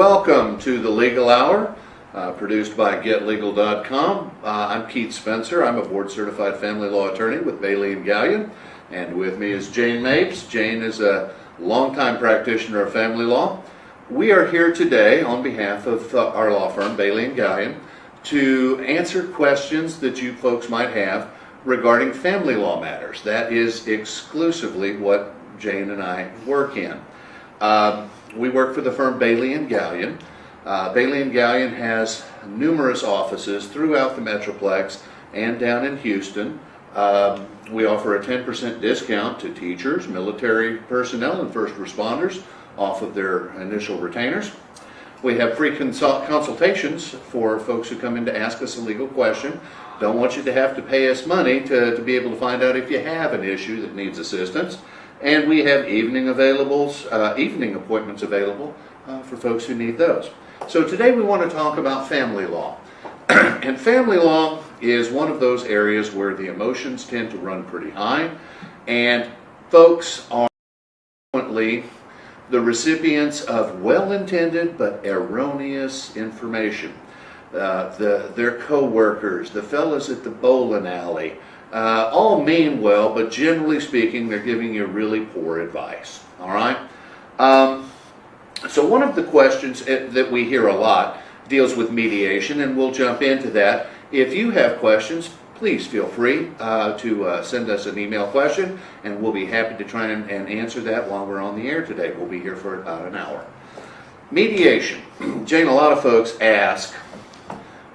welcome to the Legal Hour, produced by GetLegal.com. I'm Keith Spencer. I'm a board-certified family law attorney with Bailey&Galyen, and with me is Jane Mapes. Jane is a longtime practitioner of family law. We are here today on behalf of our law firm, Bailey&Galyen, to answer questions that you folks might have regarding family law matters. That is exclusively what Jane and I work in. We work for the firm Bailey&Galyen. Bailey&Galyen has numerous offices throughout the Metroplex and down in Houston. We offer a 10% discount to teachers, military personnel, and first responders off of their initial retainers. We have free consultations for folks who come in to ask us a legal question. Don't want you to have to pay us money to be able to find out if you have an issue that needs assistance. And we have evening appointments available for folks who need those. So today we want to talk about family law. And family law is one of those areas where the emotions tend to run pretty high, and folks are frequently the recipients of well-intended but erroneous information. Their co-workers, the fellas at the bowling alley, all mean well, but generally speaking, they're giving you really poor advice. All right? So one of the questions that we hear a lot deals with mediation, and we'll jump into that. If you have questions, please feel free to send us an email question, and we'll be happy to try and answer that while we're on the air today. We'll be here for about an hour. Mediation. Jane, a lot of folks ask,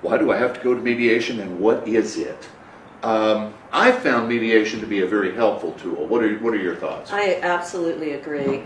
why do I have to go to mediation, and what is it? I found mediation to be a very helpful tool. What are your thoughts? I absolutely agree.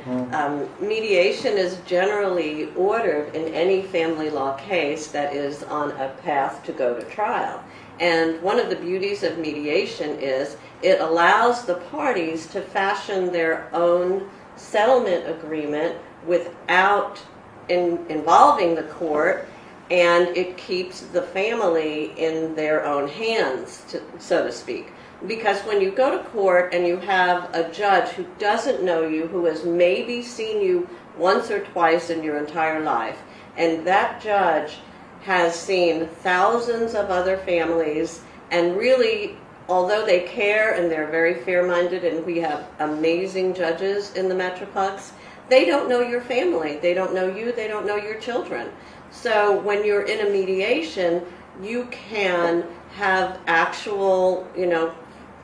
Mediation is generally ordered in any family law case that is on a path to go to trial. And one of the beauties of mediation is it allows the parties to fashion their own settlement agreement without involving the court, and it keeps the family in their own hands, so to speak. Because when you go to court and you have a judge who doesn't know you, who has maybe seen you once or twice in your entire life, and that judge has seen thousands of other families, and really, although they care and they're very fair-minded, and we have amazing judges in the Metroplex, they don't know your family, they don't know you, they don't know your children. So when you're in a mediation, you can have actual,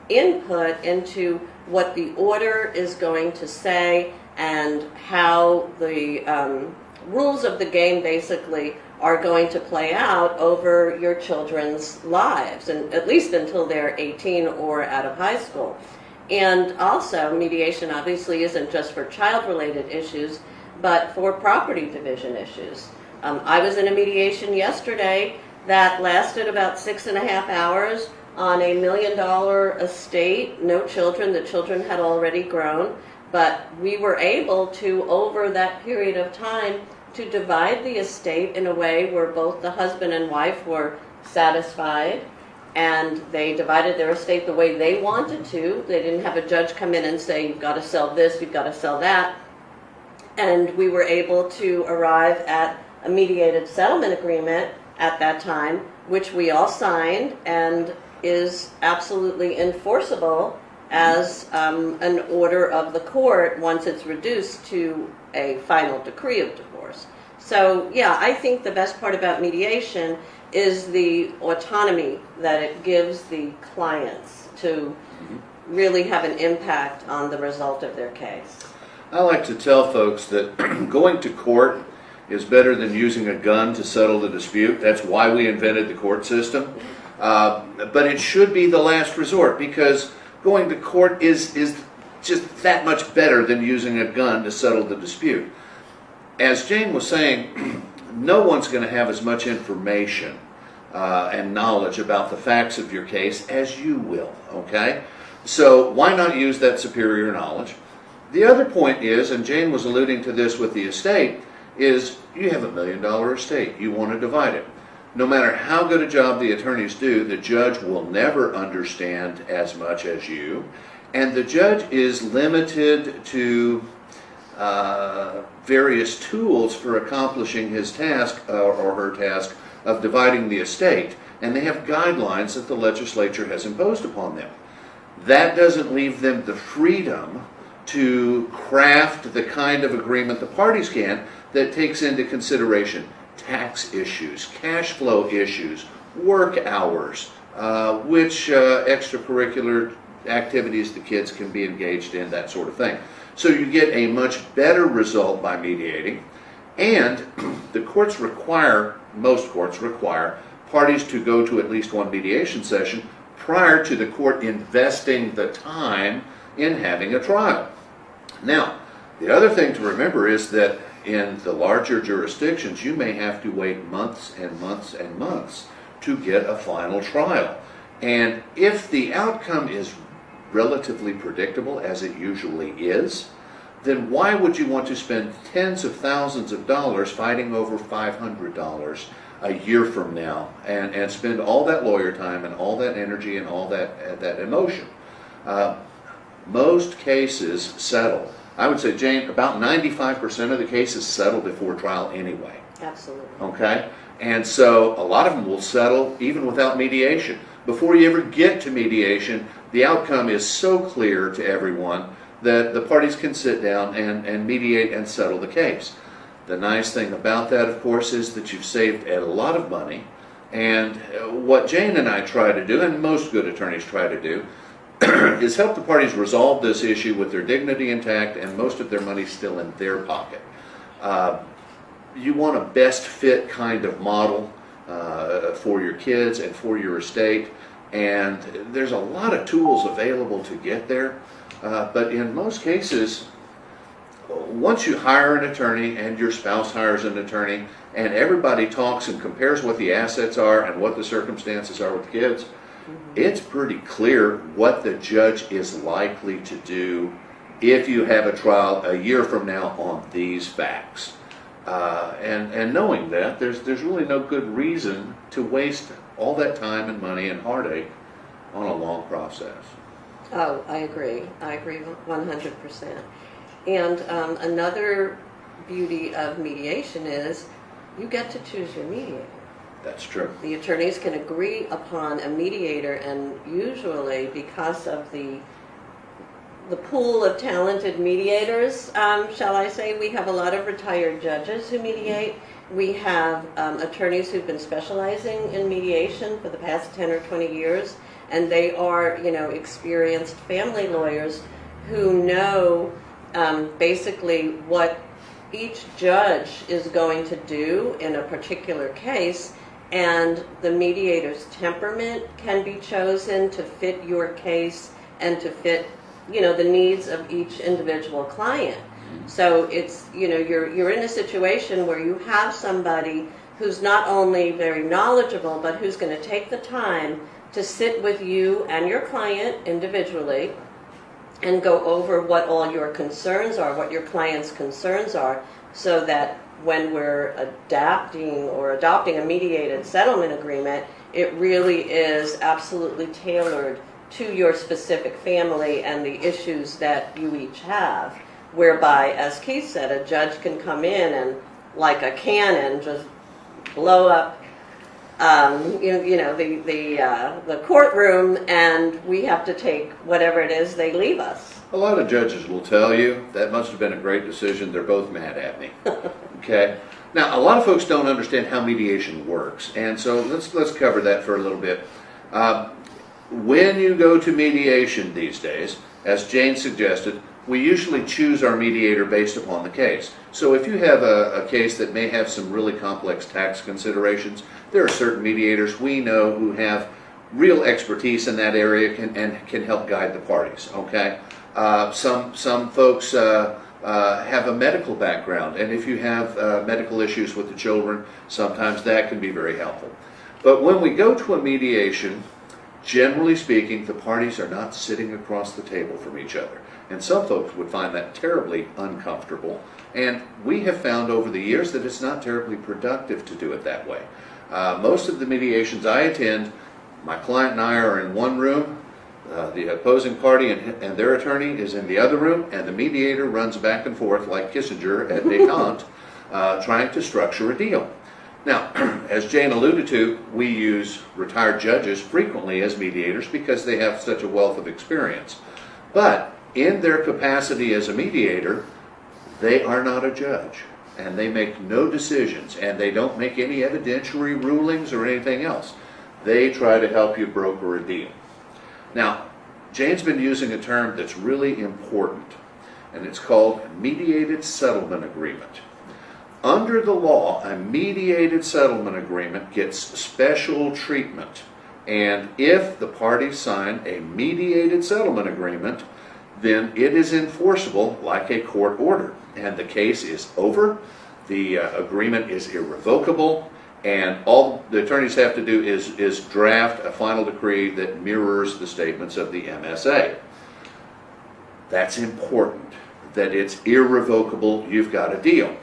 input into what the order is going to say and how the rules of the game basically are going to play out over your children's lives, and at least until they're 18 or out of high school. And also, mediation obviously isn't just for child-related issues, but for property division issues. I was in a mediation yesterday that lasted about 6.5 hours on a $1 million estate, no children. The children had already grown, but we were able to, over that period of time, to divide the estate in a way where both the husband and wife were satisfied, and they divided their estate the way they wanted to. They didn't have a judge come in and say, you've got to sell this, you've got to sell that. And we were able to arrive at a mediated settlement agreement at that time, which we all signed and is absolutely enforceable as an order of the court once it's reduced to a final decree of divorce. So yeah, I think the best part about mediation is the autonomy that it gives the clients to really have an impact on the result of their case. I like to tell folks that going to court is better than using a gun to settle the dispute. That's why we invented the court system. But it should be the last resort, because going to court is just that much better than using a gun to settle the dispute. As Jane was saying, no one's going to have as much information and knowledge about the facts of your case as you will, okay? So why not use that superior knowledge? The other point is, and Jane was alluding to this with the estate, is you have a $1 million estate. You want to divide it. No matter how good a job the attorneys do, the judge will never understand as much as you, and the judge is limited to various tools for accomplishing his task or her task of dividing the estate, and they have guidelines that the legislature has imposed upon them. That doesn't leave them the freedom to craft the kind of agreement the parties can that takes into consideration tax issues, cash flow issues, work hours, which extracurricular activities the kids can be engaged in, that sort of thing. So you get a much better result by mediating, and the courts require, most courts require, parties to go to at least one mediation session prior to the court investing the time in having a trial. Now, the other thing to remember is that in the larger jurisdictions, you may have to wait months and months and months to get a final trial. And if the outcome is relatively predictable, as it usually is, then why would you want to spend tens of thousands of dollars fighting over $500 a year from now and spend all that lawyer time and all that energy and all that emotion? Most cases settle. I would say, Jane, about 95% of the cases settle before trial anyway. Absolutely. Okay? And so a lot of them will settle even without mediation. Before you ever get to mediation, the outcome is so clear to everyone that the parties can sit down and mediate and settle the case. The nice thing about that, of course, is that you've saved a lot of money. And what Jane and I try to do, and most good attorneys try to do, is help the parties resolve this issue with their dignity intact and most of their money still in their pocket. You want a best fit kind of model for your kids and for your estate, and there's a lot of tools available to get there, but in most cases, once you hire an attorney and your spouse hires an attorney and everybody talks and compares what the assets are and what the circumstances are with kids, it's pretty clear what the judge is likely to do if you have a trial a year from now on these facts. And knowing that, there's really no good reason to waste all that time and money and heartache on a long process. Oh, I agree. I agree 100%. And another beauty of mediation is you get to choose your mediator. That's true. The attorneys can agree upon a mediator, and usually because of the pool of talented mediators, shall I say, we have a lot of retired judges who mediate. We have attorneys who've been specializing in mediation for the past 10 or 20 years, and they are, experienced family lawyers who know basically what each judge is going to do in a particular case, and the mediator's temperament can be chosen to fit your case and to fit the needs of each individual client. So it's, you're in a situation where you have somebody who's not only very knowledgeable, but who's going to take the time to sit with you and your client individually and go over what all your concerns are, what your client's concerns are, so that when we're adopting a mediated settlement agreement, it really is absolutely tailored to your specific family and the issues that you each have, whereby, as Keith said, a judge can come in and, like a cannon, just blow up the courtroom, and we have to take whatever it is they leave us. A lot of judges will tell you, that must have been a great decision, they're both mad at me. Okay? Now, a lot of folks don't understand how mediation works, and so let's cover that for a little bit. When you go to mediation these days, as Jane suggested, we usually choose our mediator based upon the case. So if you have a case that may have some really complex tax considerations, there are certain mediators we know who have real expertise in that area and can help guide the parties. Okay, some folks have a medical background, and if you have medical issues with the children, sometimes that can be very helpful. But when we go to a mediation, generally speaking, the parties are not sitting across the table from each other. And some folks would find that terribly uncomfortable. And we have found over the years that it's not terribly productive to do it that way. Most of the mediations I attend, my client and I are in one room. The opposing party and their attorney is in the other room, and the mediator runs back and forth like Kissinger at détente, trying to structure a deal. Now, as Jane alluded to, we use retired judges frequently as mediators because they have such a wealth of experience. But in their capacity as a mediator, they are not a judge, and they make no decisions, and they don't make any evidentiary rulings or anything else. They try to help you broker a deal. Now, Jane's been using a term that's really important, and it's called mediated settlement agreement. Under the law, a mediated settlement agreement gets special treatment, and if the parties sign a mediated settlement agreement, then it is enforceable like a court order, and the case is over, the agreement is irrevocable, and all the attorneys have to do is draft a final decree that mirrors the statements of the MSA. That's important, that it's irrevocable, you've got a deal.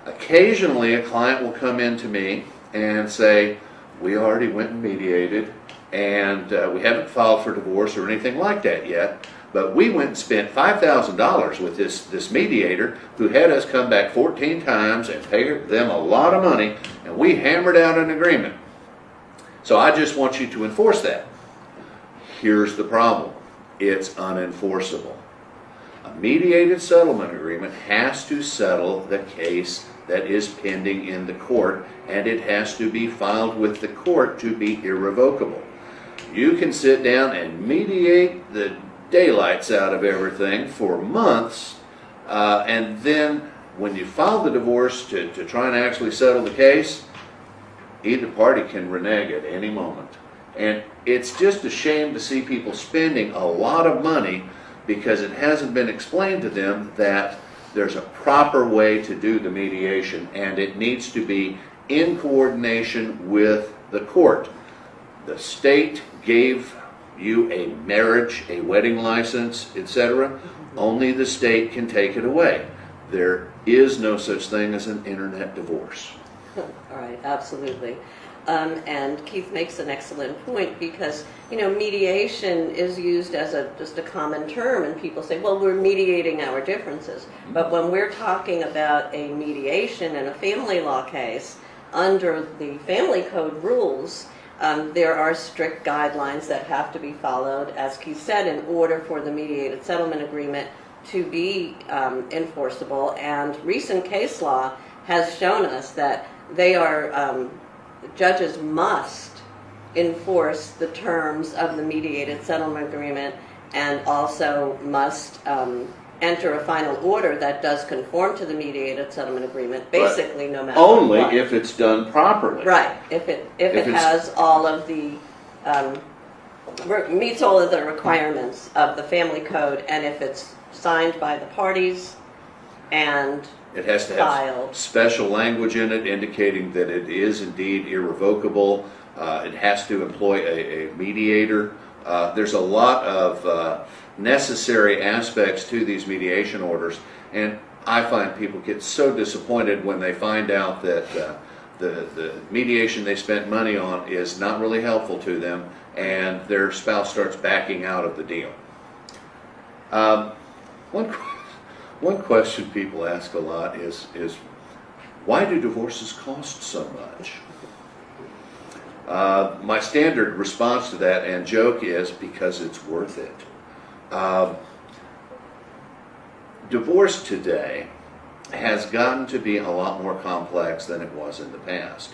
Occasionally, a client will come in to me and say, we already went and mediated, and we haven't filed for divorce or anything like that yet, but we went and spent $5,000 with this mediator who had us come back 14 times and pay them a lot of money, and we hammered out an agreement. So I just want you to enforce that. Here's the problem. It's unenforceable. A mediated settlement agreement has to settle the case that is pending in the court, and it has to be filed with the court to be irrevocable. You can sit down and mediate the daylights out of everything for months, and then when you file the divorce to try and actually settle the case, either party can renege at any moment. And it's just a shame to see people spending a lot of money because it hasn't been explained to them that there's a proper way to do the mediation, and it needs to be in coordination with the court. The state gave you a marriage, a wedding license, etc. Only the state can take it away. There is no such thing as an internet divorce. All right, absolutely. And Keith makes an excellent point because, mediation is used as just a common term, and people say, well, we're mediating our differences. But when we're talking about a mediation in a family law case, under the family code rules, there are strict guidelines that have to be followed, as Keith said, in order for the mediated settlement agreement to be enforceable. And recent case law has shown us that judges must enforce the terms of the mediated settlement agreement and also must enter a final order that does conform to the mediated settlement agreement, basically no matter only what. If it's done properly. Right, if it has all of the, meets all of the requirements of the family code, and if it's signed by the parties and it has to filed. have special language in it indicating that it is indeed irrevocable. It has to employ a mediator. There's a lot of necessary aspects to these mediation orders, and I find people get so disappointed when they find out that the mediation they spent money on is not really helpful to them, and their spouse starts backing out of the deal. One question people ask a lot is why do divorces cost so much? My standard response to that and joke is because it's worth it. Divorce today has gotten to be a lot more complex than it was in the past.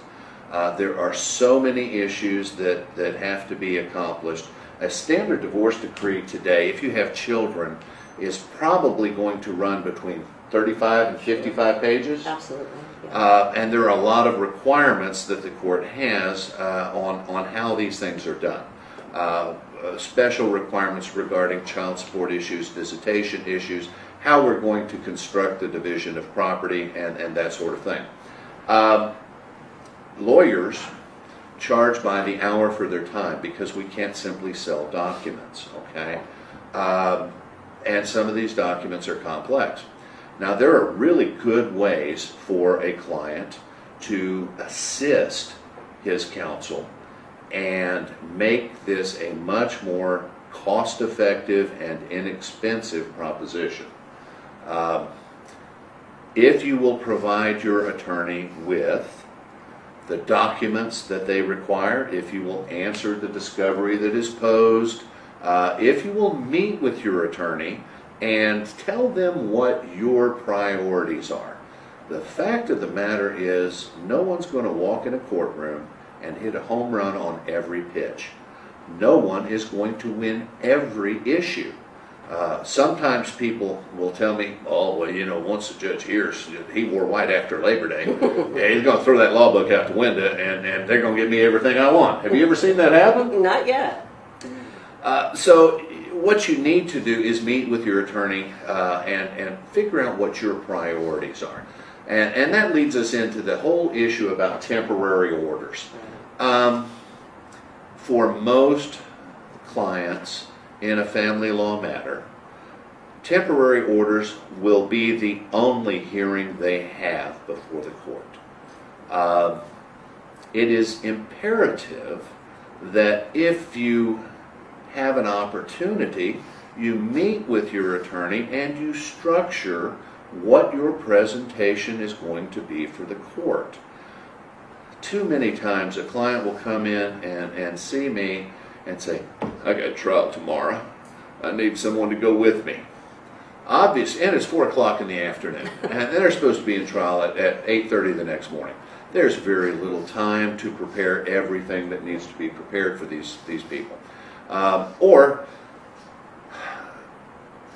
There are so many issues that have to be accomplished. A standard divorce decree today, if you have children, is probably going to run between 35 and 55 pages. Absolutely. Yeah. And there are a lot of requirements that the court has on how these things are done. Special requirements regarding child support issues, visitation issues, how we're going to construct the division of property, and that sort of thing. Lawyers charge by the hour for their time because we can't simply sell documents, okay? And some of these documents are complex. Now, there are really good ways for a client to assist his counsel and make this a much more cost-effective and inexpensive proposition. If you will provide your attorney with the documents that they require, if you will answer the discovery that is posed, if you will meet with your attorney and tell them what your priorities are. The fact of the matter is, no one's going to walk in a courtroom and hit a home run on every pitch. No one is going to win every issue. Sometimes people will tell me, oh, well, you know, once the judge hears he wore white after Labor Day, yeah, he's going to throw that law book out the window and they're going to give me everything I want. Have you ever seen that happen? Not yet. So what you need to do is meet with your attorney and figure out what your priorities are. And that leads us into the whole issue about temporary orders. For most clients in a family law matter, temporary orders will be the only hearing they have before the court. It is imperative that if you have an opportunity, you meet with your attorney and you structure what your presentation is going to be for the court. Too many times a client will come in and see me and say, I got a trial tomorrow. I need someone to go with me. Obviously, and it's 4 o'clock in the afternoon, and they're supposed to be in trial at 8:30 the next morning. There's very little time to prepare everything that needs to be prepared for these people. Or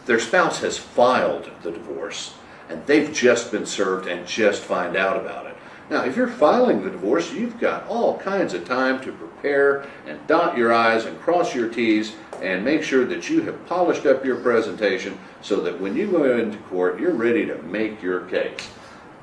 their spouse has filed the divorce, and they've just been served and just find out about it. Now, if you're filing the divorce, you've got all kinds of time to prepare and dot your I's and cross your T's and make sure that you have polished up your presentation so that when you go into court, you're ready to make your case.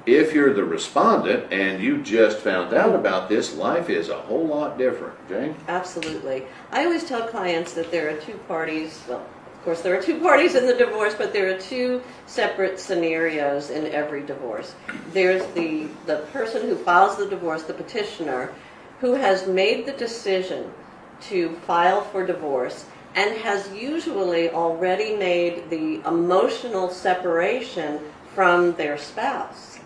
If you're the respondent and you just found out about this, life is a whole lot different. Jane? Absolutely. I always tell clients that there are two parties, well, of course there are two parties in the divorce, but there are two separate scenarios in every divorce. There's the person who files the divorce, the petitioner, who has made the decision to file for divorce and has usually already made the emotional separation from their spouse.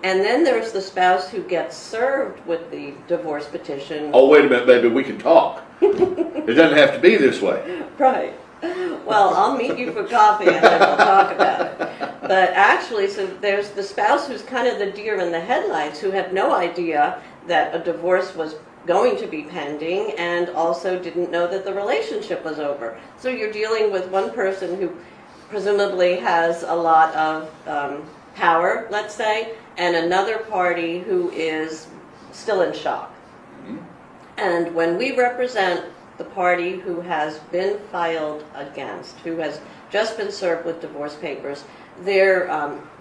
And then there's the spouse who gets served with the divorce petition. Oh, wait a minute, baby, we can talk. It doesn't have to be this way. Right. Well, I'll meet you for coffee and then we'll talk about it. But actually, so there's the spouse who's kind of the deer in the headlights, who had no idea that a divorce was going to be pending and also didn't know that the relationship was over. So you're dealing with one person who presumably has a lot of power, let's say, and another party who is still in shock. Mm-hmm. And when we represent the party who has been filed against, who has just been served with divorce papers, they're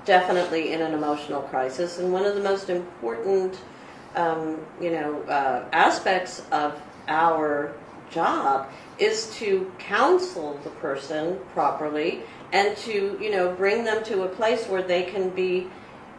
definitely in an emotional crisis. And one of the most important, aspects of our job is to counsel the person properly and to, bring them to a place where they can be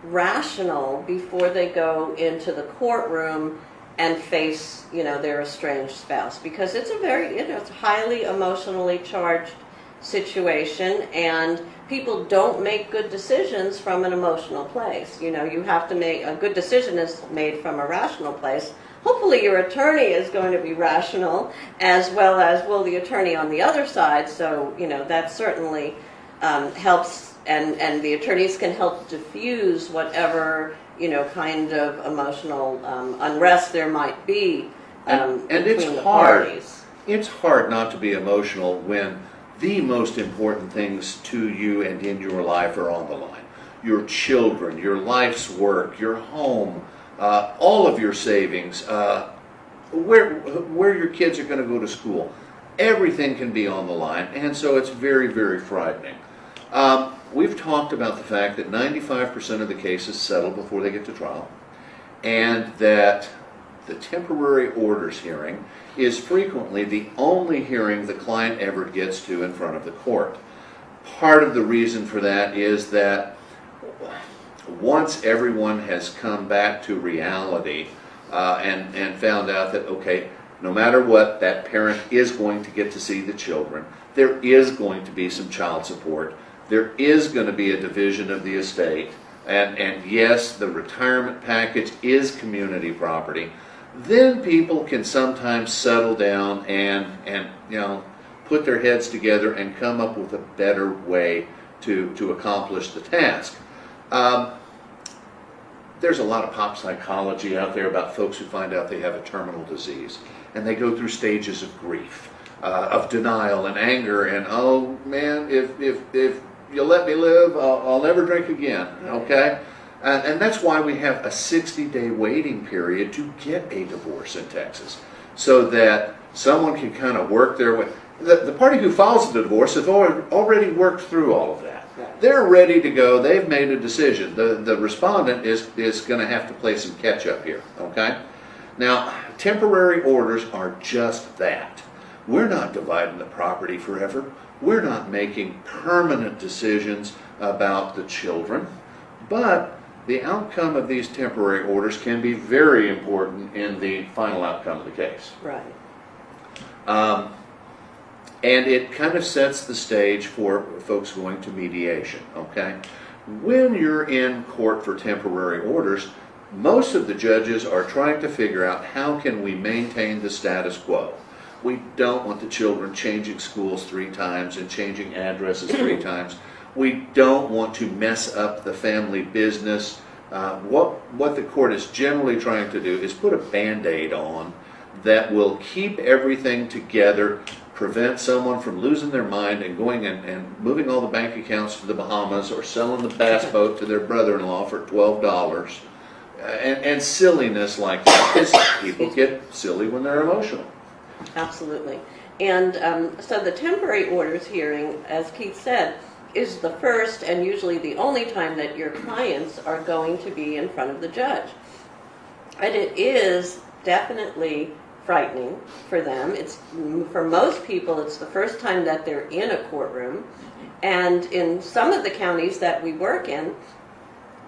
rational before they go into the courtroom and face, their estranged spouse, because it's a very, it's a highly emotionally charged situation, and people don't make good decisions from an emotional place. You have to make a good decision is made from a rational place. Hopefully your attorney is going to be rational, as well as will the attorney on the other side. So, that certainly helps, and the attorneys can help diffuse whatever kind of emotional unrest there might be and between it's the hard. parties. It's hard not to be emotional when the most important things to you and in your life are on the line. Your children, your life's work, your home, all of your savings, where your kids are going to go to school. Everything can be on the line, and so it's very, very frightening. We've talked about the fact that 95% of the cases settle before they get to trial, and that the temporary orders hearing is frequently the only hearing the client ever gets to in front of the court. Part of the reason for that is that once everyone has come back to reality and found out that, okay, no matter what, that parent is going to get to see the children, there is going to be some child support. There is going to be a division of the estate. And yes, the retirement package is community property. Then people can sometimes settle down and put their heads together and come up with a better way to accomplish the task. There's a lot of pop psychology out there about folks who find out they have a terminal disease, and they go through stages of grief, of denial and anger, and oh man, if you let me live, I'll never drink again, okay? And that's why we have a 60-day waiting period to get a divorce in Texas, so that someone can kind of work their way. The party who files the divorce has already worked through all of that. They're ready to go. They've made a decision. The respondent is going to have to play some catch up here, okay? Now, temporary orders are just that. We're not dividing the property forever. We're not making permanent decisions about the children, but the outcome of these temporary orders can be very important in the final outcome of the case. Right. And it kind of sets the stage for folks going to mediation, okay? When you're in court for temporary orders, most of the judges are trying to figure out how can we maintain the status quo. We don't want the children changing schools 3 times and changing addresses 3 times. We don't want to mess up the family business. What the court is generally trying to do is put a Band-Aid on that will keep everything together, prevent someone from losing their mind and going and moving all the bank accounts to the Bahamas or selling the bass boat to their brother-in-law for $12, and silliness like that, because people get silly when they're emotional. Absolutely. And so the temporary orders hearing, as Keith said, is the first and usually the only time that your clients are going to be in front of the judge. And it is definitely frightening for them. It's, for most people, it's the first time that they're in a courtroom. And in some of the counties that we work in,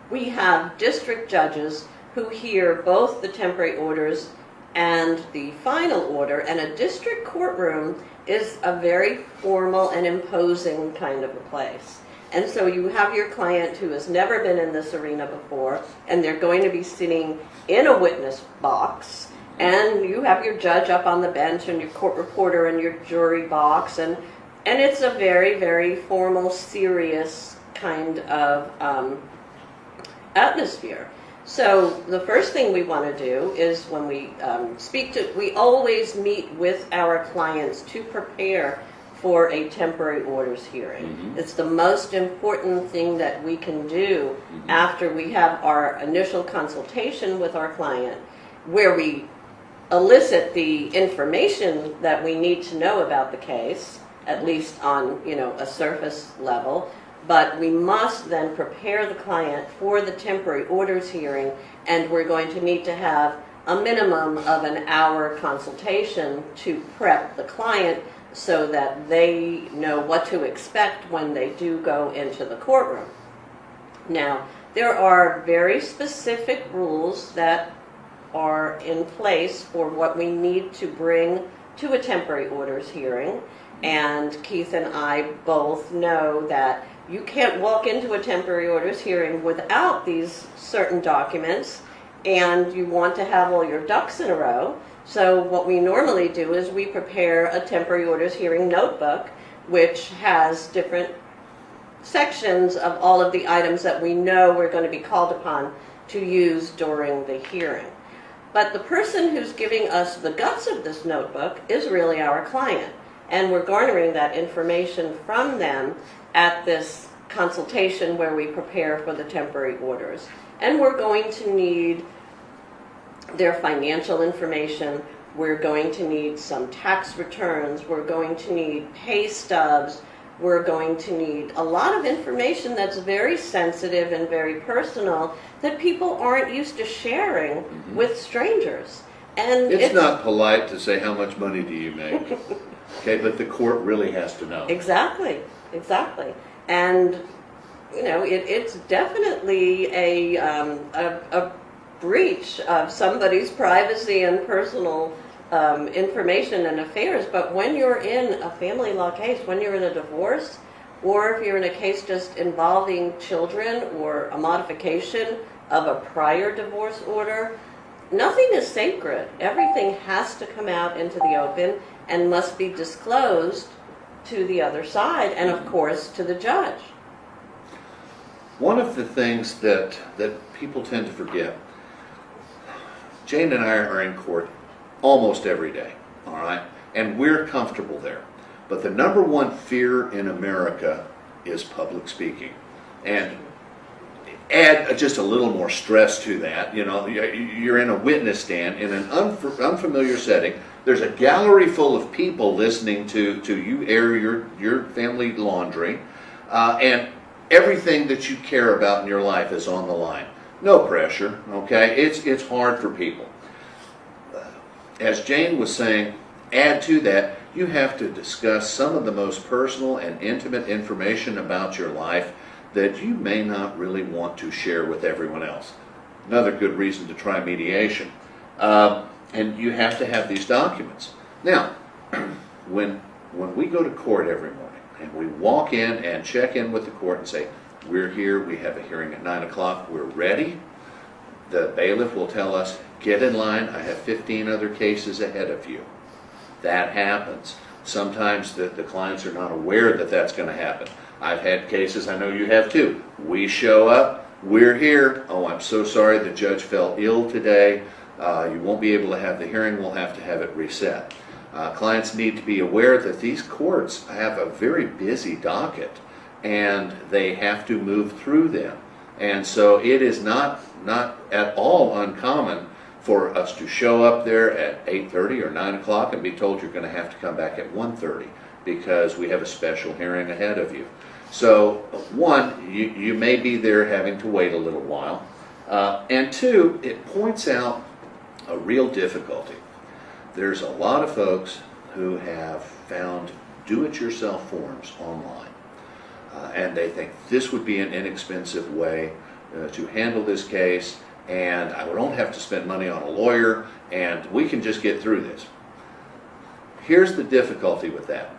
we have district judges who hear both the temporary orders and the final order, and a district courtroom is a very formal and imposing kind of a place. And so you have your client who has never been in this arena before, and they're going to be sitting in a witness box, and you have your judge up on the bench and your court reporter and your jury box, and it's a very, very formal, serious kind of atmosphere. So the first thing we want to do is when we we always meet with our clients to prepare for a temporary orders hearing. Mm-hmm. It's the most important thing that we can do after we have our initial consultation with our client, where we elicit the information that we need to know about the case, at least on a surface level. But we must then prepare the client for the temporary orders hearing, and we're going to need to have a minimum of an hour consultation to prep the client so that they know what to expect when they do go into the courtroom. Now, there are very specific rules that are in place for what we need to bring to a temporary orders hearing, and Keith and I both know that you can't walk into a temporary orders hearing without these certain documents, and you want to have all your ducks in a row. So what we normally do is we prepare a temporary orders hearing notebook, which has different sections of all of the items that we know we're going to be called upon to use during the hearing. But the person who's giving us the guts of this notebook is really our client, and we're garnering that information from them at this consultation where we prepare for the temporary orders. And we're going to need their financial information, we're going to need some tax returns, we're going to need pay stubs, we're going to need a lot of information that's very sensitive and very personal that people aren't used to sharing with strangers. And it's not polite to say, how much money do you make? Okay, but the court really has to know. Exactly. And it's definitely a breach of somebody's privacy and personal information and affairs, but when you're in a family law case, when you're in a divorce, or if you're in a case just involving children or a modification of a prior divorce order, nothing is sacred. Everything has to come out into the open and must be disclosed to the other side and, of course, to the judge. One of the things that people tend to forget, Jane and I are in court almost every day, all right? And we're comfortable there. But the number one fear in America is public speaking. And add just a little more stress to that. You know, you're in a witness stand in an unfamiliar setting. There's a gallery full of people listening to you air your family laundry. And everything that you care about in your life is on the line. No pressure, okay? It's hard for people. As Jane was saying, add to that, you have to discuss some of the most personal and intimate information about your life that you may not really want to share with everyone else. Another good reason to try mediation. And you have to have these documents. Now, when we go to court every morning and we walk in and check in with the court and say, we're here, we have a hearing at 9 o'clock, we're ready, the bailiff will tell us, get in line, I have 15 other cases ahead of you. That happens. Sometimes the clients are not aware that that's going to happen. I've had cases, I know you have too. We show up, we're here. Oh, I'm so sorry, the judge fell ill today. You won't be able to have the hearing, we'll have to have it reset. Clients need to be aware that these courts have a very busy docket and they have to move through them. And so it is not at all uncommon for us to show up there at 8:30 or 9 o'clock and be told you're going to have to come back at 1:30 because we have a special hearing ahead of you. So one, you may be there having to wait a little while. And two, it points out a real difficulty. There's a lot of folks who have found do-it-yourself forms online. And they think this would be an inexpensive way to handle this case, and I don't have to spend money on a lawyer, and we can just get through this. Here's the difficulty with that.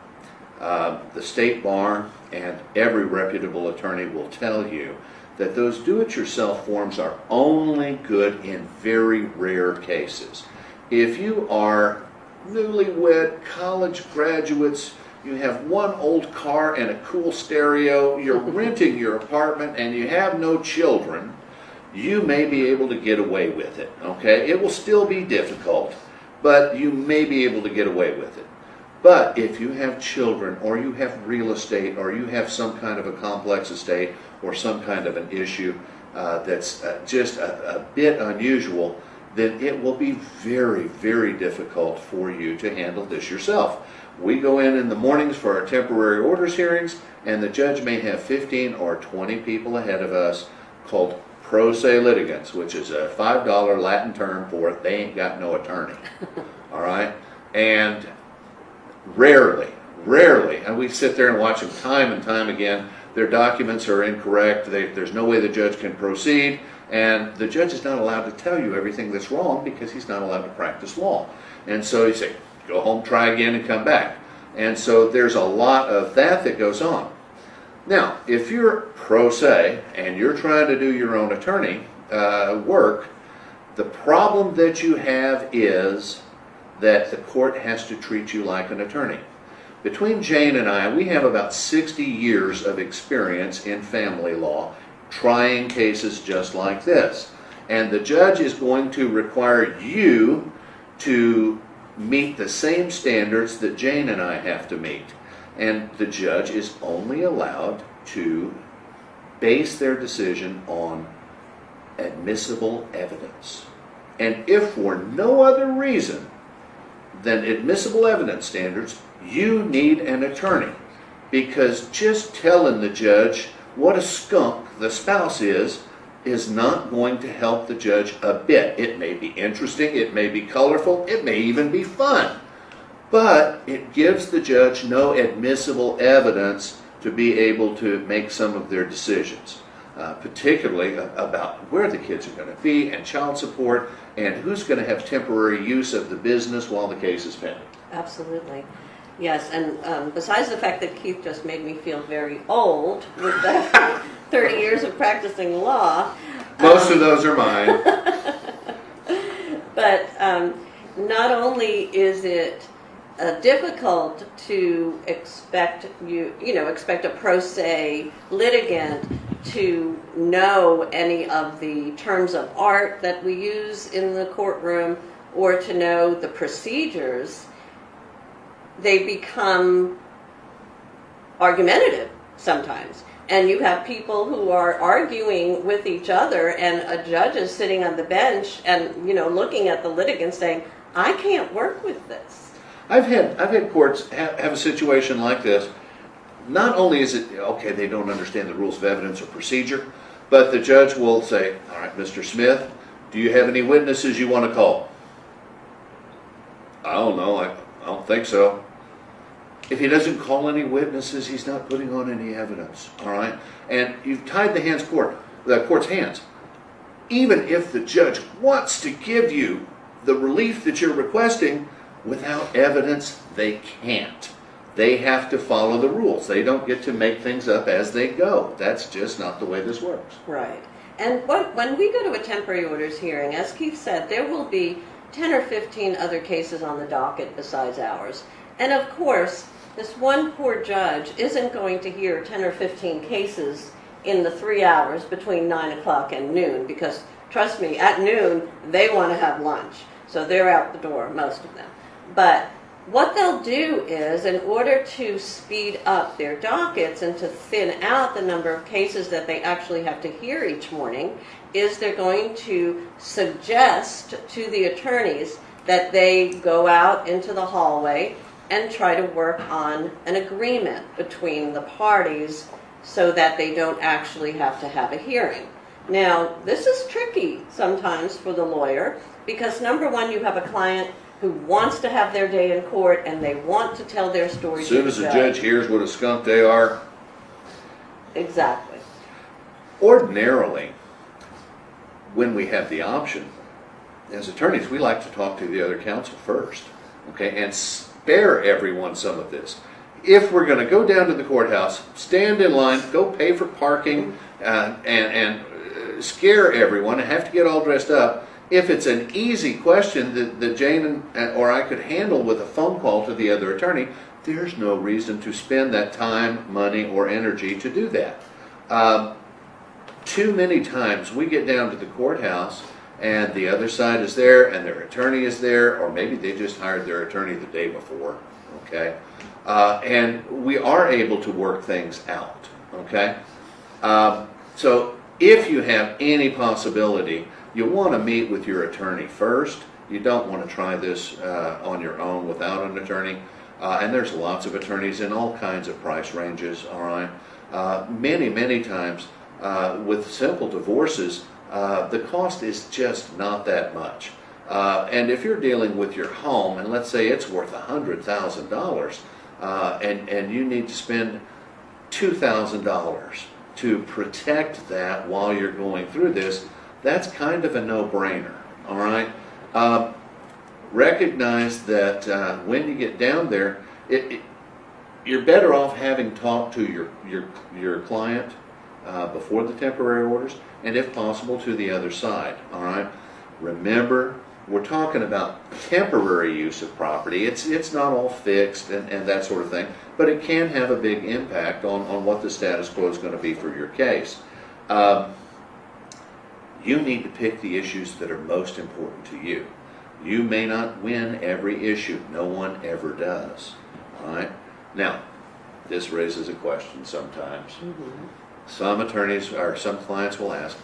The state bar and every reputable attorney will tell you that those do-it-yourself forms are only good in very rare cases. If you are newlywed college graduates, you have one old car and a cool stereo, you're renting your apartment and you have no children, you may be able to get away with it, okay? It will still be difficult, but you may be able to get away with it. But if you have children, or you have real estate, or you have some kind of a complex estate, or some kind of an issue that's just a bit unusual, then it will be very, very difficult for you to handle this yourself. We go in the mornings for our temporary orders hearings, and the judge may have 15 or 20 people ahead of us called pro se litigants, which is a $5 Latin term for they ain't got no attorney. All right? And rarely, and we sit there and watch them time and time again, their documents are incorrect, there's no way the judge can proceed, and the judge is not allowed to tell you everything that's wrong because he's not allowed to practice law. And so you say, go home, try again, and come back. And so there's a lot of that goes on. Now, if you're pro se and you're trying to do your own attorney work, the problem that you have is that the court has to treat you like an attorney. Between Jane and I, we have about 60 years of experience in family law, trying cases just like this. And the judge is going to require you to meet the same standards that Jane and I have to meet. And the judge is only allowed to base their decision on admissible evidence. And if for no other reason than admissible evidence standards, you need an attorney. Because just telling the judge what a skunk the spouse is not going to help the judge a bit. It may be interesting, it may be colorful, it may even be fun. But it gives the judge no admissible evidence to be able to make some of their decisions. particularly about where the kids are going to be and child support and who's going to have temporary use of the business while the case is pending. Absolutely. Yes, and besides the fact that Keith just made me feel very old with that 30 years of practicing law. Most of those are mine. But not only is it difficult to expect expect a pro se litigant to know any of the terms of art that we use in the courtroom or to know the procedures, they become argumentative sometimes. And you have people who are arguing with each other, and a judge is sitting on the bench and, looking at the litigant saying, I can't work with this. I've had courts have a situation like this. Not only is it, okay, they don't understand the rules of evidence or procedure, but the judge will say, all right, Mr. Smith, do you have any witnesses you want to call? I don't know. I don't think so. If he doesn't call any witnesses, he's not putting on any evidence, all right? And you've tied the court's hands. Even if the judge wants to give you the relief that you're requesting, without evidence, they can't. They have to follow the rules. They don't get to make things up as they go. That's just not the way this works. Right. And when we go to a temporary orders hearing, as Keith said, there will be 10 or 15 other cases on the docket besides ours. And of course, this one poor judge isn't going to hear 10 or 15 cases in the 3 hours between 9 o'clock and noon, because trust me, at noon, they want to have lunch. So they're out the door, most of them. But what they'll do is, in order to speed up their dockets and to thin out the number of cases that they actually have to hear each morning, is they're going to suggest to the attorneys that they go out into the hallway and try to work on an agreement between the parties so that they don't actually have to have a hearing. Now, this is tricky sometimes for the lawyer because, number one, you have a client who wants to have their day in court and they want to tell their story. As soon as the judge hears what a skunk they are. Exactly. Ordinarily, when we have the option, as attorneys, we like to talk to the other counsel first, okay, and spare everyone some of this. If we're going to go down to the courthouse, stand in line, go pay for parking, and scare everyone and have to get all dressed up, if it's an easy question that Jane or I could handle with a phone call to the other attorney, there's no reason to spend that time, money, or energy to do that. Too many times we get down to the courthouse and the other side is there and their attorney is there, or maybe they just hired their attorney the day before, okay? And we are able to work things out, okay? So if you have any possibility, you want to meet with your attorney first. You don't want to try this on your own without an attorney. And there's lots of attorneys in all kinds of price ranges, all right? Many times with simple divorces, the cost is just not that much. And if you're dealing with your home, and let's say it's worth $100,000, and you need to spend $2,000 to protect that while you're going through this, that's kind of a no-brainer, all right? Recognize that when you get down there, you're better off having talked to your client before the temporary orders, and if possible, to the other side, all right? Remember, we're talking about temporary use of property. It's not all fixed and that sort of thing, but it can have a big impact on what the status quo is going to be for your case. You need to pick the issues that are most important to you. You may not win every issue. No one ever does. All right? Now, this raises a question sometimes. Mm-hmm. Some attorneys or some clients will ask,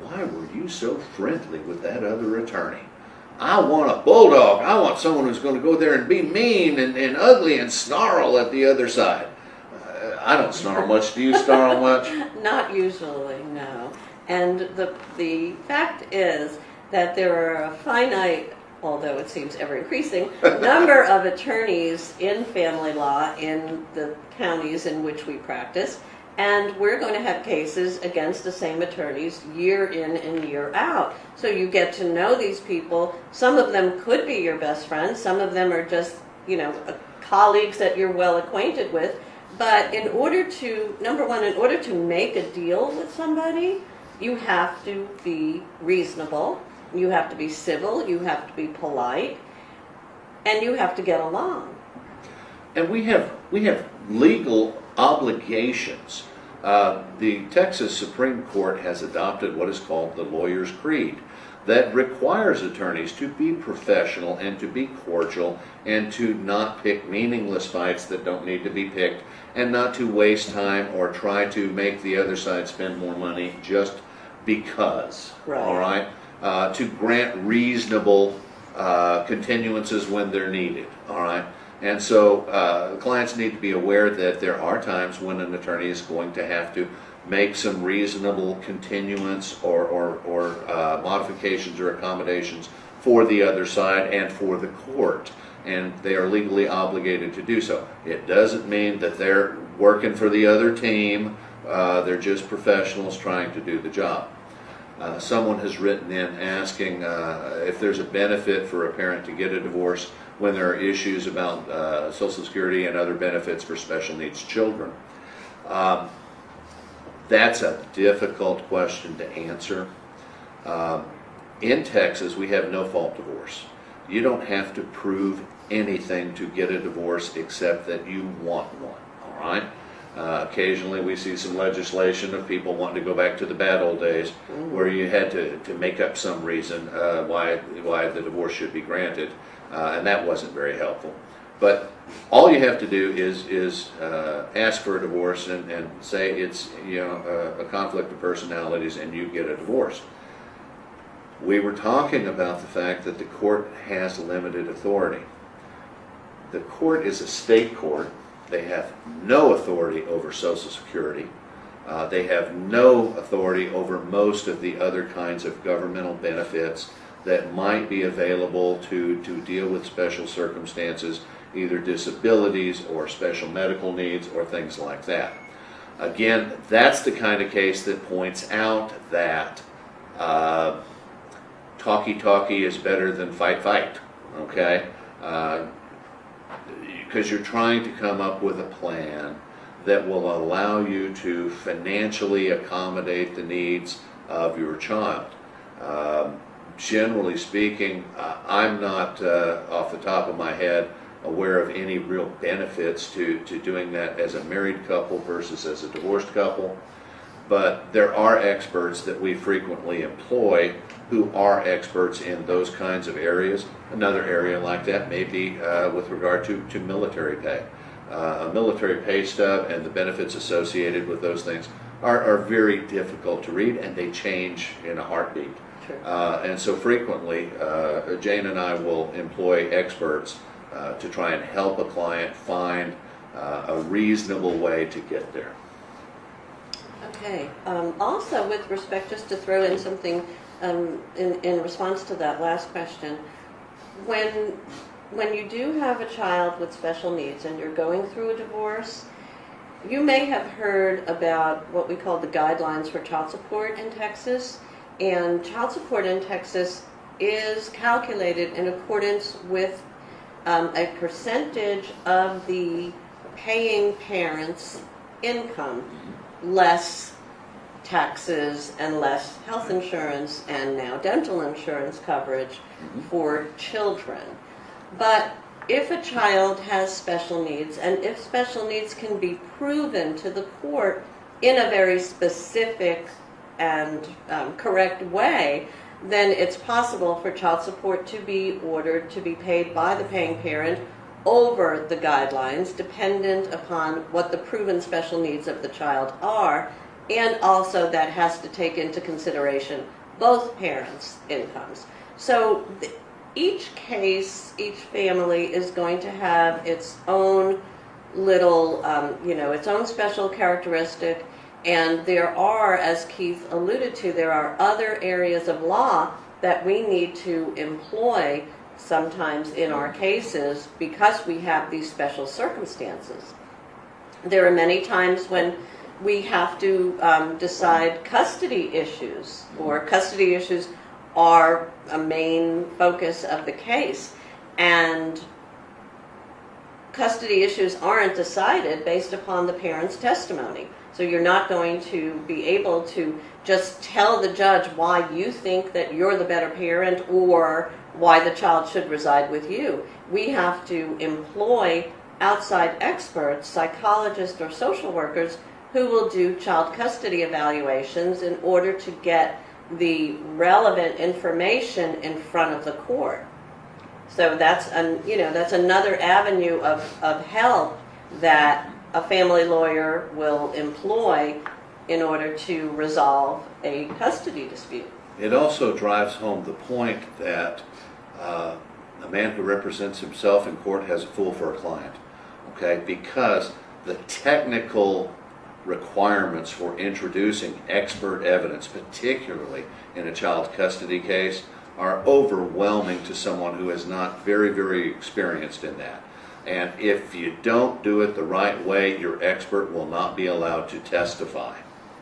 why were you so friendly with that other attorney? I want a bulldog. I want someone who's going to go there and be mean and ugly and snarl at the other side. I don't snarl much. Do you snarl much? Not usually, no. And the fact is that there are a finite, although it seems ever increasing, number of attorneys in family law in the counties in which we practice. And we're going to have cases against the same attorneys year in and year out. So you get to know these people. Some of them could be your best friends. Some of them are just, colleagues that you're well acquainted with. But in order to, number one, in order to make a deal with somebody, you have to be reasonable, you have to be civil, you have to be polite, and you have to get along. And we have legal obligations. The Texas Supreme Court has adopted what is called the lawyer's creed that requires attorneys to be professional and to be cordial and to not pick meaningless fights that don't need to be picked and not to waste time or try to make the other side spend more money just because. Right. All right? To grant reasonable continuances when they're needed. All right? And so clients need to be aware that there are times when an attorney is going to have to make some reasonable continuance or modifications or accommodations for the other side and for the court. And they are legally obligated to do so. It doesn't mean that they're working for the other team. They're just professionals trying to do the job. Someone has written in asking if there's a benefit for a parent to get a divorce when there are issues about Social Security and other benefits for special needs children. That's a difficult question to answer. In Texas, we have no fault divorce. You don't have to prove anything to get a divorce except that you want one, all right? Occasionally we see some legislation of people wanting to go back to the bad old days where you had to make up some reason why the divorce should be granted, and that wasn't very helpful. But all you have to do is ask for a divorce and say it's a conflict of personalities and you get a divorce. We were talking about the fact that the court has limited authority. The court is a state court. They have no authority over Social Security. They have no authority over most of the other kinds of governmental benefits that might be available to deal with special circumstances, either disabilities or special medical needs or things like that. Again, that's the kind of case that points out that talky is better than fight, okay? Because you're trying to come up with a plan that will allow you to financially accommodate the needs of your child. Generally speaking, I'm not, off the top of my head, aware of any real benefits to doing that as a married couple versus as a divorced couple. But there are experts that we frequently employ who are experts in those kinds of areas. Another area like that may be with regard to military pay. A military pay stub and the benefits associated with those things are very difficult to read, and they change in a heartbeat. Sure. And so frequently, Jane and I will employ experts to try and help a client find a reasonable way to get there. Okay. Also, with respect, just to throw in something in response to that last question, when you do have a child with special needs and you're going through a divorce, you may have heard about what we call the guidelines for child support in Texas. And child support in Texas is calculated in accordance with a percentage of the paying parent's income, less taxes and less health insurance and now dental insurance coverage for children. But if a child has special needs, and if special needs can be proven to the court in a very specific and correct way, then it's possible for child support to be ordered to be paid by the paying parent over the guidelines, dependent upon what the proven special needs of the child are, and also that has to take into consideration both parents' incomes. So each case, each family is going to have its own little, its own special characteristic. And there are, as Keith alluded to, there are other areas of law that we need to employ sometimes in our cases because we have these special circumstances. There are many times when we have to decide custody issues, or custody issues are a main focus of the case. And custody issues aren't decided based upon the parent's testimony. So you're not going to be able to just tell the judge why you think that you're the better parent or why the child should reside with you. We have to employ outside experts, psychologists or social workers, who will do child custody evaluations in order to get the relevant information in front of the court. So that's another avenue of help that a family lawyer will employ in order to resolve a custody dispute. It also drives home the point that a man who represents himself in court has a fool for a client, okay? Because the technical requirements for introducing expert evidence, particularly in a child custody case, are overwhelming to someone who is not very, very experienced in that. And if you don't do it the right way, your expert will not be allowed to testify.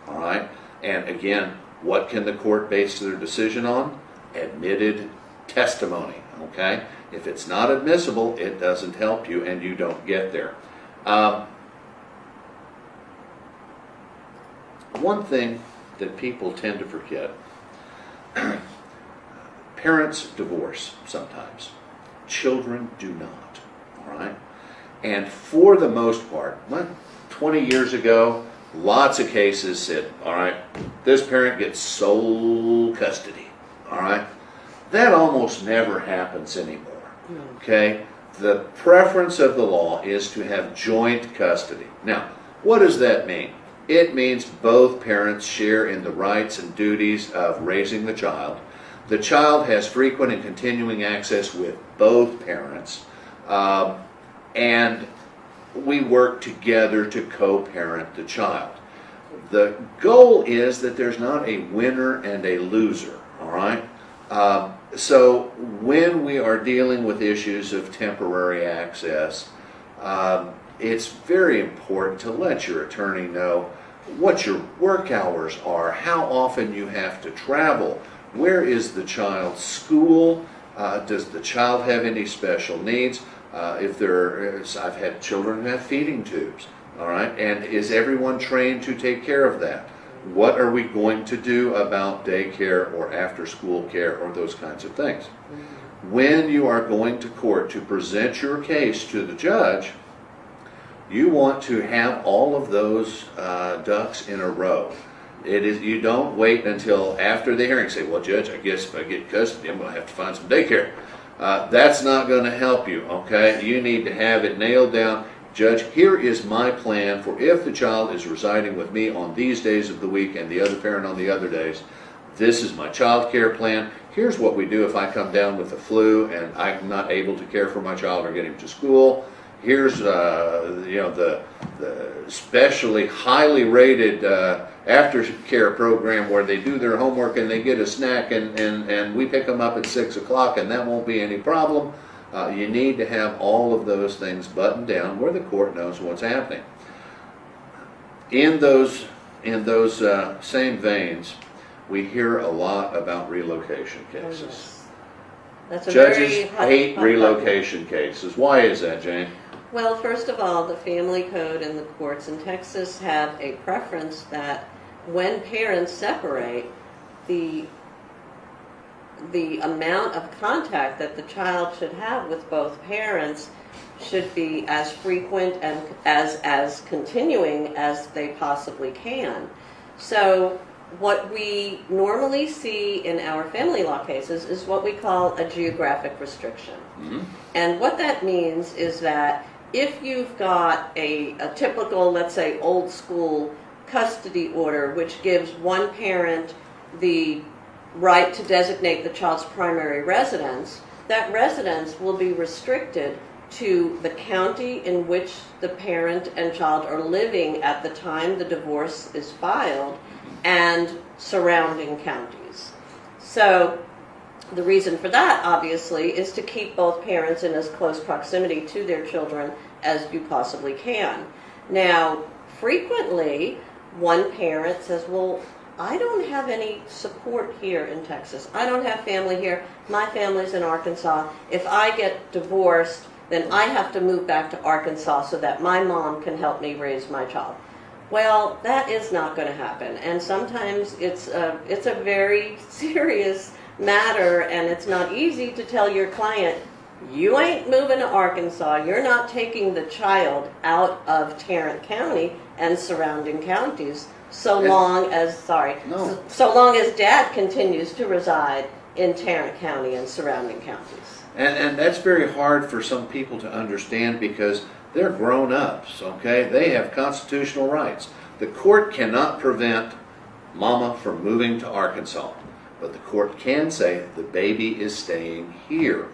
All right? And again, what can the court base their decision on? Admitted testimony. Okay? If it's not admissible, it doesn't help you and you don't get there. One thing that people tend to forget, parents divorce sometimes. Children do not. All right? And for the most part, 20 years ago, lots of cases said, all right, this parent gets sole custody. All right? That almost never happens anymore. Okay? The preference of the law is to have joint custody. Now, what does that mean? It means both parents share in the rights and duties of raising the child. The child has frequent and continuing access with both parents. And we work together to co-parent the child. The goal is that there's not a winner and a loser, all right? So when we are dealing with issues of temporary access, it's very important to let your attorney know what your work hours are, how often you have to travel, where is the child's school, does the child have any special needs? If there is, I've had children who have feeding tubes, all right, and is everyone trained to take care of that? What are we going to do about daycare or after-school care or those kinds of things? When you are going to court to present your case to the judge, you want to have all of those ducks in a row. You don't wait until after the hearing, say, well, Judge, I guess if I get custody, I'm going to have to find some daycare. That's not going to help you, okay? You need to have it nailed down. Judge, here is my plan for if the child is residing with me on these days of the week and the other parent on the other days. This is my child care plan. Here's what we do if I come down with the flu and I'm not able to care for my child or get him to school. Here's the specially highly rated aftercare program where they do their homework and they get a snack and we pick them up at 6 o'clock and that won't be any problem. You need to have all of those things buttoned down where the court knows what's happening. In those same veins, we hear a lot about relocation cases. Oh, yes. That's a Judges very hate relocation cases. Why is that, Jane? Well, first of all, the family code and the courts in Texas have a preference that when parents separate, the amount of contact that the child should have with both parents should be as frequent and as continuing as they possibly can. So what we normally see in our family law cases is what we call a geographic restriction. Mm-hmm. And what that means is that if you've got a typical, let's say, old school custody order, which gives one parent the right to designate the child's primary residence, that residence will be restricted to the county in which the parent and child are living at the time the divorce is filed and surrounding counties. So the reason for that, obviously, is to keep both parents in as close proximity to their children as you possibly can. Now, frequently, one parent says, well, I don't have any support here in Texas. I don't have family here. My family's in Arkansas. If I get divorced, then I have to move back to Arkansas so that my mom can help me raise my child. Well, that is not going to happen. And sometimes it's a very serious matter, and it's not easy to tell your client, you ain't moving to Arkansas. You're not taking the child out of Tarrant County and surrounding counties so long as dad continues to reside in Tarrant County and surrounding counties. And that's very hard for some people to understand because they're grown-ups, okay? They have constitutional rights. The court cannot prevent mama from moving to Arkansas, but the court can say the baby is staying here,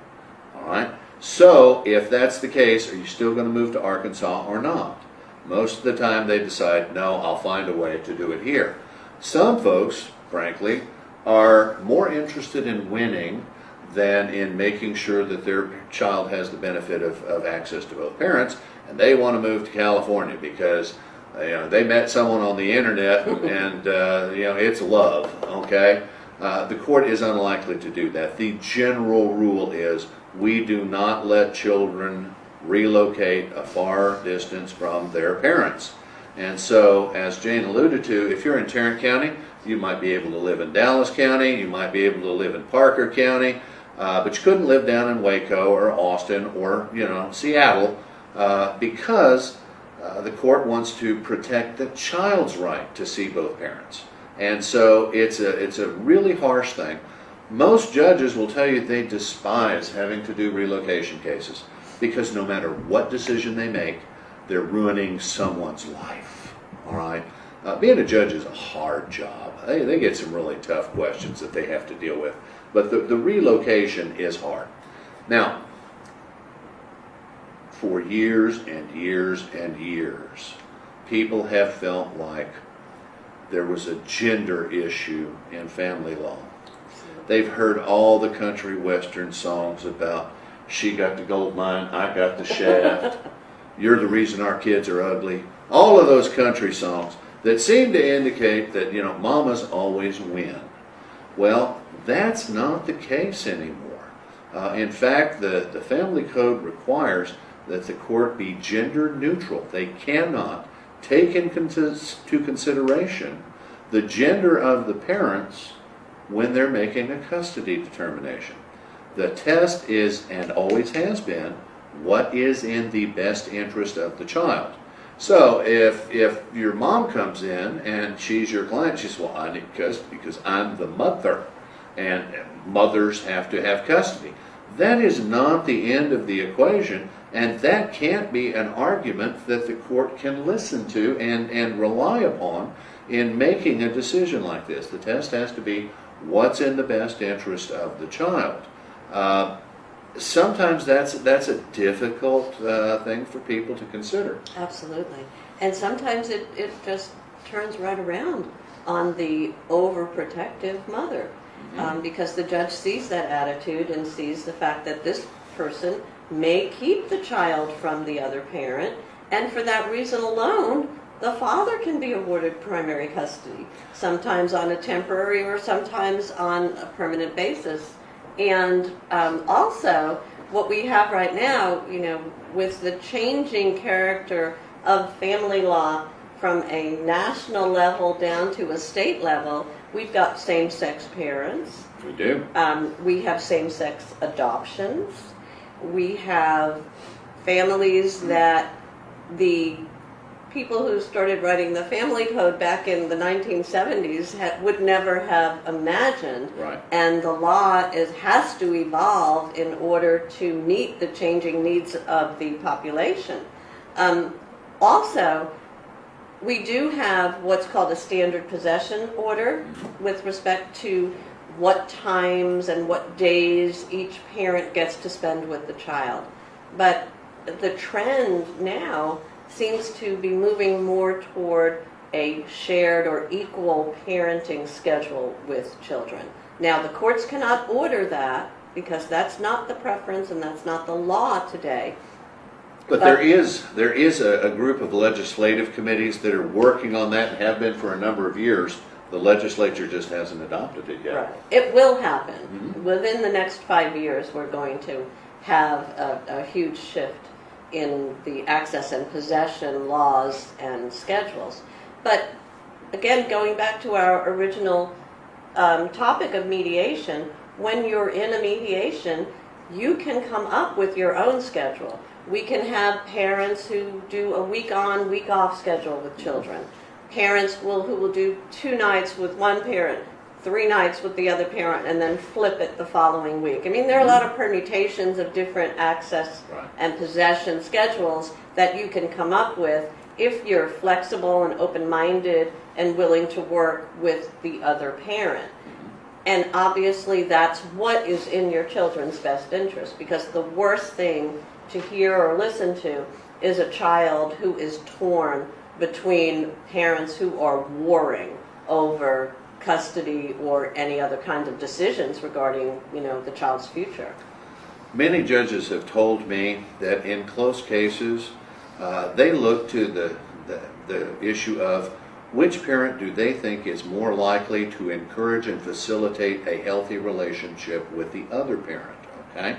all right? So if that's the case, are you still going to move to Arkansas or not? Most of the time they decide, no, I'll find a way to do it here. Some folks, frankly, are more interested in winning than in making sure that their child has the benefit of access to both parents, and they want to move to California because they met someone on the internet and it's love, okay? The court is unlikely to do that. The general rule is we do not let children relocate a far distance from their parents. And so, as Jane alluded to, if you're in Tarrant County, you might be able to live in Dallas County, you might be able to live in Parker County, but you couldn't live down in Waco or Austin or Seattle because the court wants to protect the child's right to see both parents. And so it's a really harsh thing. Most judges will tell you they despise having to do relocation cases because no matter what decision they make, they're ruining someone's life. All right? Being a judge is a hard job. They get some really tough questions that they have to deal with. But the relocation is hard. Now, for years and years and years, people have felt like there was a gender issue in family law. They've heard all the country western songs about she got the gold mine, I got the shaft, you're the reason our kids are ugly. All of those country songs that seem to indicate that, mamas always win. Well, that's not the case anymore. In fact, the family code requires that the court be gender neutral. They cannot take into consideration the gender of the parents when they're making a custody determination. The test is, and always has been, what is in the best interest of the child. So if your mom comes in and she's your client, she says, well, I need custody because I'm the mother, and mothers have to have custody. That is not the end of the equation, and that can't be an argument that the court can listen to and rely upon in making a decision like this. The test has to be what's in the best interest of the child. Sometimes that's a difficult thing for people to consider. Absolutely. And sometimes it just turns right around on the overprotective mother. Because the judge sees that attitude and sees the fact that this person may keep the child from the other parent, and for that reason alone, the father can be awarded primary custody, sometimes on a temporary or sometimes on a permanent basis. And also, what we have right now, with the changing character of family law from a national level down to a state level, we've got same-sex parents. We do. We have same-sex adoptions. We have families that the people who started writing the family code back in the 1970s would never have imagined. Right. And the law has to evolve in order to meet the changing needs of the population. Also, we do have what's called a standard possession order with respect to what times and what days each parent gets to spend with the child. But the trend now seems to be moving more toward a shared or equal parenting schedule with children. Now, the courts cannot order that because that's not the preference and that's not the law today. But there is a group of legislative committees that are working on that and have been for a number of years. The legislature just hasn't adopted it yet. Right. It will happen. Within the next 5 years, we're going to have a huge shift in the access and possession laws and schedules. But again, going back to our original topic of mediation, when you're in a mediation, you can come up with your own schedule. We can have parents who do a week on, week off schedule with children. Parents who will do 2 nights with one parent, 3 nights with the other parent, and then flip it the following week. I mean, there are a lot of permutations of different access and possession schedules that you can come up with if you're flexible and open-minded and willing to work with the other parent. And obviously that's what is in your children's best interest, because the worst thing to hear or listen to is a child who is torn between parents who are warring over custody or any other kind of decisions regarding, the child's future. Many judges have told me that in close cases, they look to the issue of which parent do they think is more likely to encourage and facilitate a healthy relationship with the other parent, okay?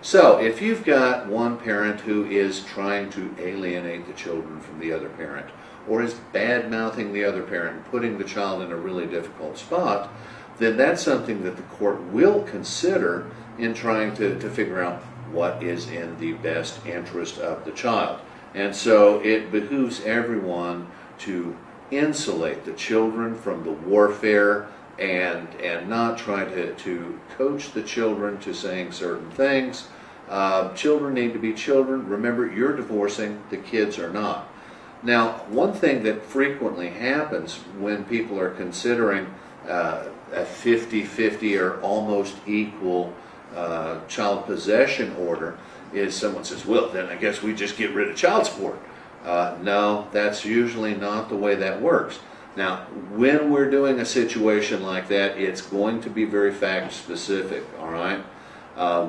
So if you've got one parent who is trying to alienate the children from the other parent, or is bad-mouthing the other parent and putting the child in a really difficult spot, then that's something that the court will consider in trying to figure out what is in the best interest of the child. And so it behooves everyone to insulate the children from the warfare and not try to coach the children to saying certain things. Children need to be children. Remember, you're divorcing, the kids are not. Now, one thing that frequently happens when people are considering a 50-50 or almost equal child possession order is someone says, well, then I guess we just get rid of child support. No, that's usually not the way that works. Now, when we're doing a situation like that, it's going to be very fact specific, all right?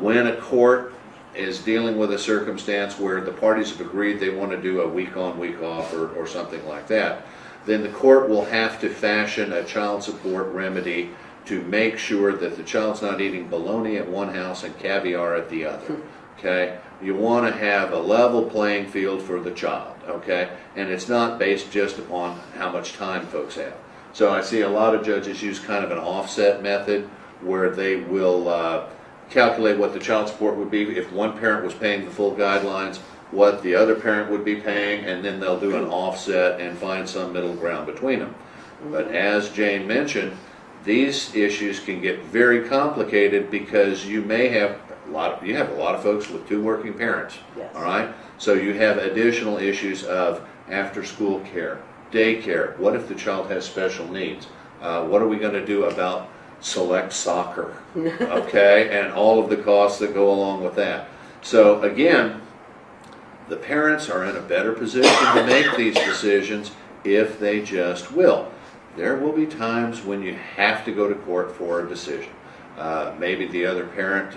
When a court is dealing with a circumstance where the parties have agreed they want to do a week on, week off, or something like that, then the court will have to fashion a child support remedy to make sure that the child's not eating bologna at one house and caviar at the other, okay? You want to have a level playing field for the child, okay? And it's not based just upon how much time folks have. So I see a lot of judges use kind of an offset method where they will calculate what the child support would be if one parent was paying the full guidelines, what the other parent would be paying, and then they'll do an offset and find some middle ground between them. But as Jane mentioned, these issues can get very complicated because you may have a lot of folks with 2 working parents. Yes. All right, so you have additional issues of after-school care, daycare. What if the child has special needs? What are we going to do about select soccer? Okay, and all of the costs that go along with that. So again, the parents are in a better position to make these decisions if they just will. There will be times when you have to go to court for a decision. Maybe the other parent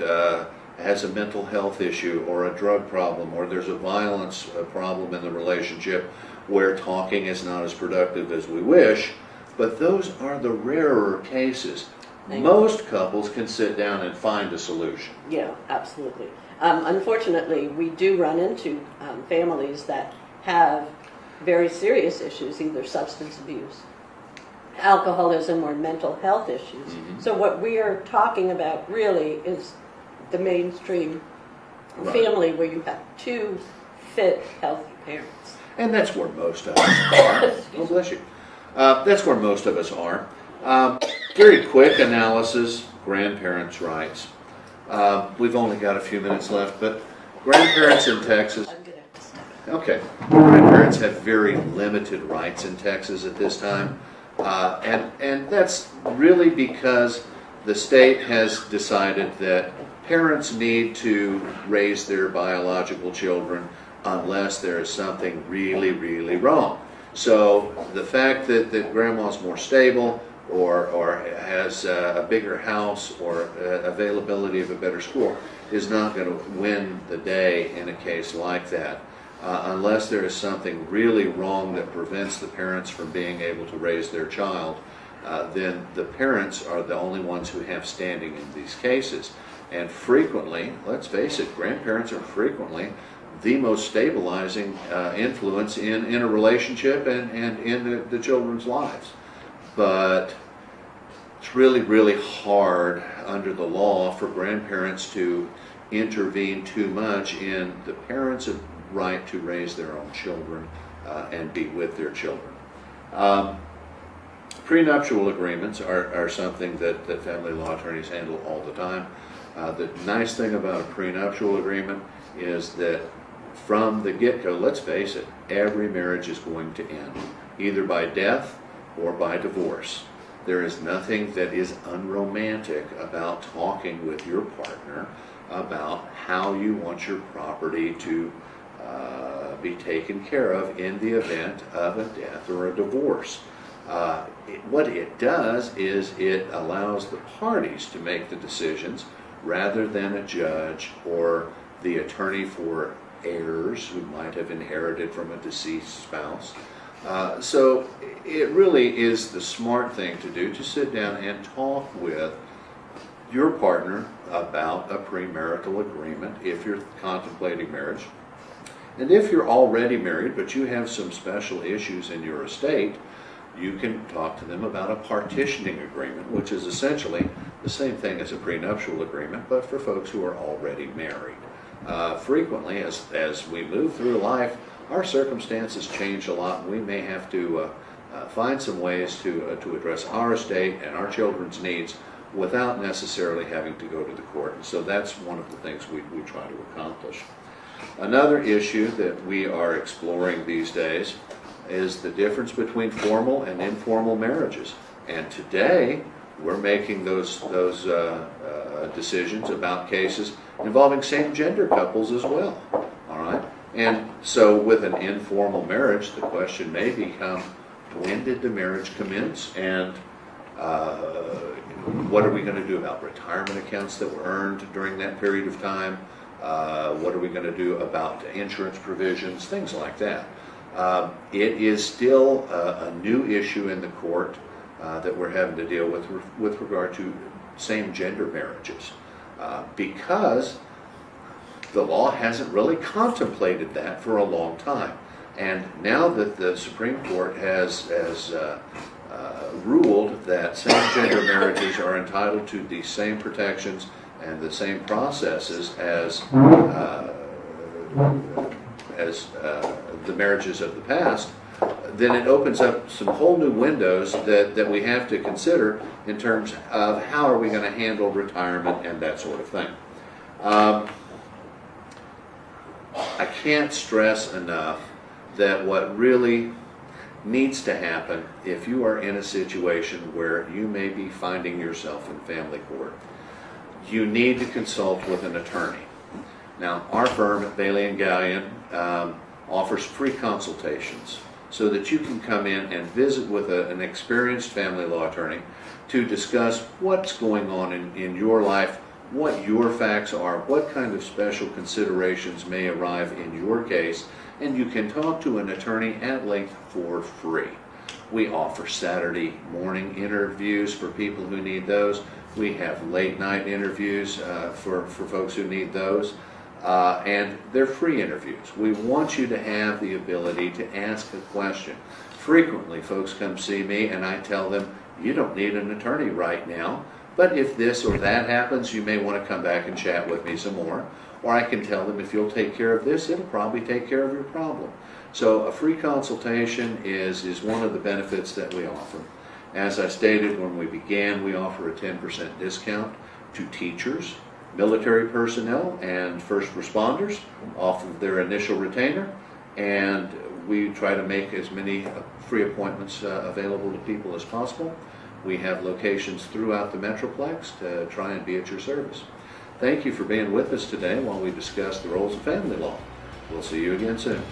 has a mental health issue or a drug problem, or there's a violence problem in the relationship where talking is not as productive as we wish, but those are the rarer cases. Most couples can sit down and find a solution. Yeah, absolutely. Unfortunately, we do run into families that have very serious issues, either substance abuse, alcoholism, or mental health issues. So what we are talking about really is the mainstream family where you have 2 fit, healthy parents. And that's where most of us are. Oh, bless you. That's where most of us are. Very quick analysis, grandparents' rights. We've only got a few minutes left, but grandparents in Texas. I'm gonna have to step it. Okay. Grandparents have very limited rights in Texas at this time. And that's really because the state has decided that parents need to raise their biological children unless there is something really, really wrong. So the fact that grandma's more stable or has a bigger house or availability of a better school is not going to win the day in a case like that. unless there is something really wrong that prevents the parents from being able to raise their child, then the parents are the only ones who have standing in these cases. And frequently, let's face it, grandparents are frequently the most stabilizing influence in a relationship and in the children's lives. But it's really, really hard under the law for grandparents to intervene too much in the parents' right to raise their own children and be with their children. Prenuptial agreements are something that family law attorneys handle all the time. The nice thing about a prenuptial agreement is that from the get-go, let's face it, every marriage is going to end, either by death or by divorce. There is nothing that is unromantic about talking with your partner about how you want your property to be taken care of in the event of a death or a divorce. What it does is it allows the parties to make the decisions rather than a judge or the attorney for heirs who might have inherited from a deceased spouse. So it really is the smart thing to do, to sit down and talk with your partner about a premarital agreement if you're contemplating marriage. And if you're already married but you have some special issues in your estate, you can talk to them about a partitioning agreement, which is essentially the same thing as a prenuptial agreement, but for folks who are already married. Frequently, as we move through life, our circumstances change a lot, and we may have to find some ways to address our estate and our children's needs without necessarily having to go to the court. And so that's one of the things we try to accomplish. Another issue that we are exploring these days is the difference between formal and informal marriages. And today, we're making those decisions about cases involving same-gender couples as well. All right? And so with an informal marriage, the question may become, when did the marriage commence? And what are we going to do about retirement accounts that were earned during that period of time? What are we going to do about insurance provisions? Things like that. It is still a new issue in the court that we're having to deal with regard to same-gender marriages because the law hasn't really contemplated that for a long time. And now that the Supreme Court has ruled that same-gender marriages are entitled to the same protections and the same processes as the marriages of the past, then it opens up some whole new windows that we have to consider in terms of how are we going to handle retirement and that sort of thing. I can't stress enough that what really needs to happen if you are in a situation where you may be finding yourself in family court, you need to consult with an attorney. Now, our firm at Bailey&Galyen offers free consultations so that you can come in and visit with an experienced family law attorney to discuss what's going on in your life, what your facts are, what kind of special considerations may arrive in your case, and you can talk to an attorney at length for free. We offer Saturday morning interviews for people who need those. We have late night interviews for folks who need those. And they're free interviews. We want you to have the ability to ask a question. Frequently, folks come see me and I tell them, you don't need an attorney right now, but if this or that happens, you may want to come back and chat with me some more. Or I can tell them, if you'll take care of this, it'll probably take care of your problem. So a free consultation is one of the benefits that we offer. As I stated when we began, we offer a 10% discount to teachers, military personnel, and first responders off of their initial retainer, and we try to make as many free appointments available to people as possible. We have locations throughout the Metroplex to try and be at your service. Thank you for being with us today while we discuss the roles of family law. We'll see you again soon.